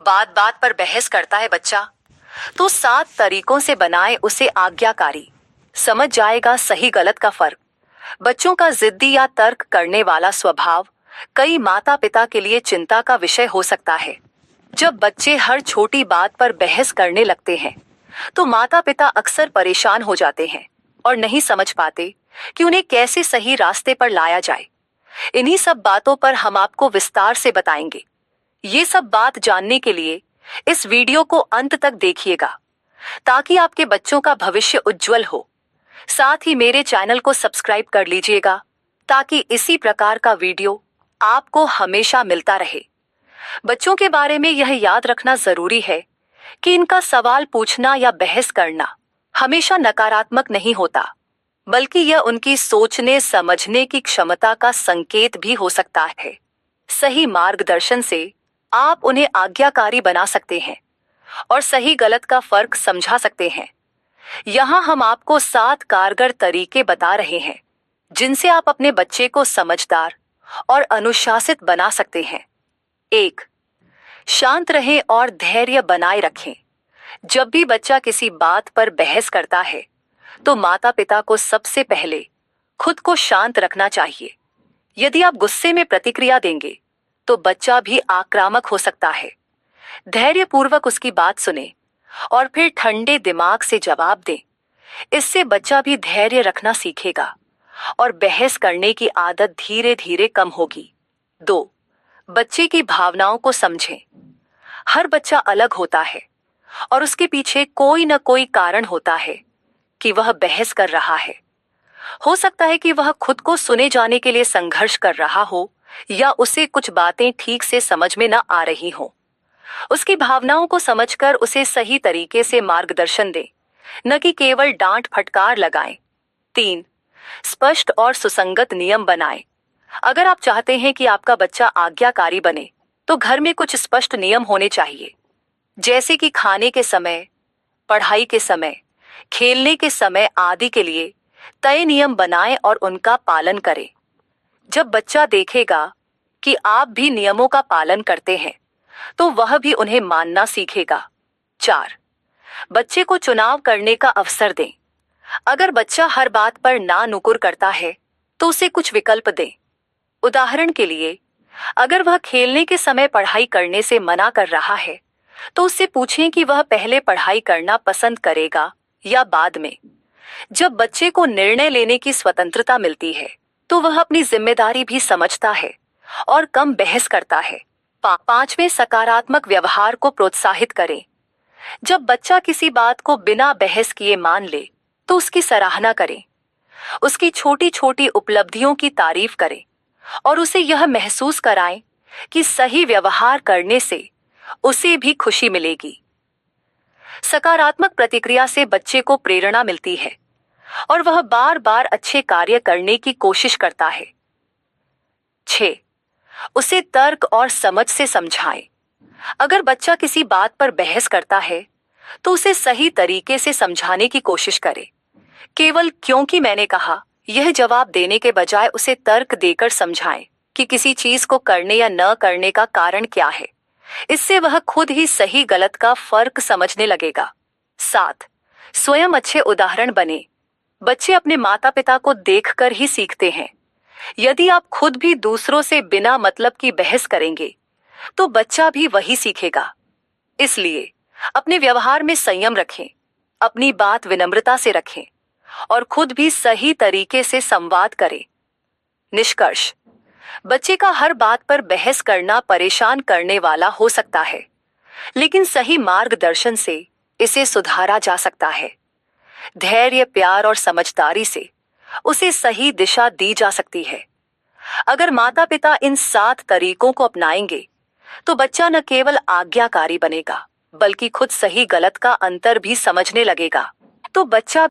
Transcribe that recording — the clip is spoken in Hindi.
बात बात पर बहस करता है बच्चा, तो 7 तरीकों से बनाए उसे आज्ञाकारी। समझ जाएगा सही गलत का फर्क। बच्चों का जिद्दी या तर्क करने वाला स्वभाव कई माता पिता के लिए चिंता का विषय हो सकता है। जब बच्चे हर छोटी बात पर बहस करने लगते हैं तो माता पिता अक्सर परेशान हो जाते हैं और नहीं समझ पाते कि उन्हें कैसे सही रास्ते पर लाया जाए। इन्हीं सब बातों पर हम आपको विस्तार से बताएंगे। ये सब बात जानने के लिए इस वीडियो को अंत तक देखिएगा ताकि आपके बच्चों का भविष्य उज्जवल हो। साथ ही मेरे चैनल को सब्सक्राइब कर लीजिएगा ताकि इसी प्रकार का वीडियो आपको हमेशा मिलता रहे। बच्चों के बारे में यह याद रखना जरूरी है कि इनका सवाल पूछना या बहस करना हमेशा नकारात्मक नहीं होता, बल्कि यह उनकी सोचने समझने की क्षमता का संकेत भी हो सकता है। सही मार्गदर्शन से आप उन्हें आज्ञाकारी बना सकते हैं और सही गलत का फर्क समझा सकते हैं। यहाँ हम आपको 7 कारगर तरीके बता रहे हैं जिनसे आप अपने बच्चे को समझदार और अनुशासित बना सकते हैं। 1. शांत रहें और धैर्य बनाए रखें। जब भी बच्चा किसी बात पर बहस करता है तो माता पिता को सबसे पहले खुद को शांत रखना चाहिए। यदि आप गुस्से में प्रतिक्रिया देंगे तो बच्चा भी आक्रामक हो सकता है। धैर्यपूर्वक उसकी बात सुने और फिर ठंडे दिमाग से जवाब दें। इससे बच्चा भी धैर्य रखना सीखेगा और बहस करने की आदत धीरे धीरे कम होगी। 2. बच्चे की भावनाओं को समझें। हर बच्चा अलग होता है और उसके पीछे कोई न कोई कारण होता है कि वह बहस कर रहा है। हो सकता है कि वह खुद को सुने जाने के लिए संघर्ष कर रहा हो या उसे कुछ बातें ठीक से समझ में न आ रही हो। उसकी भावनाओं को समझकर उसे सही तरीके से मार्गदर्शन दें, न कि केवल डांट फटकार लगाएं। 3. स्पष्ट और सुसंगत नियम बनाएं। अगर आप चाहते हैं कि आपका बच्चा आज्ञाकारी बने तो घर में कुछ स्पष्ट नियम होने चाहिए, जैसे कि खाने के समय, पढ़ाई के समय, खेलने के समय आदि के लिए तय नियम बनाएं और उनका पालन करें। जब बच्चा देखेगा कि आप भी नियमों का पालन करते हैं तो वह भी उन्हें मानना सीखेगा। 4. बच्चे को चुनाव करने का अवसर दें। अगर बच्चा हर बात पर ना नुकुर करता है तो उसे कुछ विकल्प दें। उदाहरण के लिए, अगर वह खेलने के समय पढ़ाई करने से मना कर रहा है तो उससे पूछें कि वह पहले पढ़ाई करना पसंद करेगा या बाद में। जब बच्चे को निर्णय लेने की स्वतंत्रता मिलती है तो वह अपनी जिम्मेदारी भी समझता है और कम बहस करता है। 5वें, सकारात्मक व्यवहार को प्रोत्साहित करें। जब बच्चा किसी बात को बिना बहस किए मान ले तो उसकी सराहना करें। उसकी छोटी छोटी उपलब्धियों की तारीफ करें और उसे यह महसूस कराएं कि सही व्यवहार करने से उसे भी खुशी मिलेगी। सकारात्मक प्रतिक्रिया से बच्चे को प्रेरणा मिलती है और वह बार बार अच्छे कार्य करने की कोशिश करता है। 6. उसे तर्क और समझ से समझाएं। अगर बच्चा किसी बात पर बहस करता है तो उसे सही तरीके से समझाने की कोशिश करें। केवल क्योंकि मैंने कहा यह जवाब देने के बजाय उसे तर्क देकर समझाएं कि किसी चीज को करने या न करने का कारण क्या है। इससे वह खुद ही सही गलत का फर्क समझने लगेगा। 7. स्वयं अच्छे उदाहरण बने। बच्चे अपने माता पिता को देखकर ही सीखते हैं। यदि आप खुद भी दूसरों से बिना मतलब की बहस करेंगे तो बच्चा भी वही सीखेगा। इसलिए अपने व्यवहार में संयम रखें, अपनी बात विनम्रता से रखें और खुद भी सही तरीके से संवाद करें। निष्कर्ष, बच्चे का हर बात पर बहस करना परेशान करने वाला हो सकता है, लेकिन सही मार्गदर्शन से इसे सुधारा जा सकता है। धैर्य, प्यार और समझदारी से उसे सही दिशा दी जा सकती है। अगर माता पिता इन 7 तरीकों को अपनाएंगे तो बच्चा न केवल आज्ञाकारी बनेगा बल्कि खुद सही गलत का अंतर भी समझने लगेगा। तो बच्चा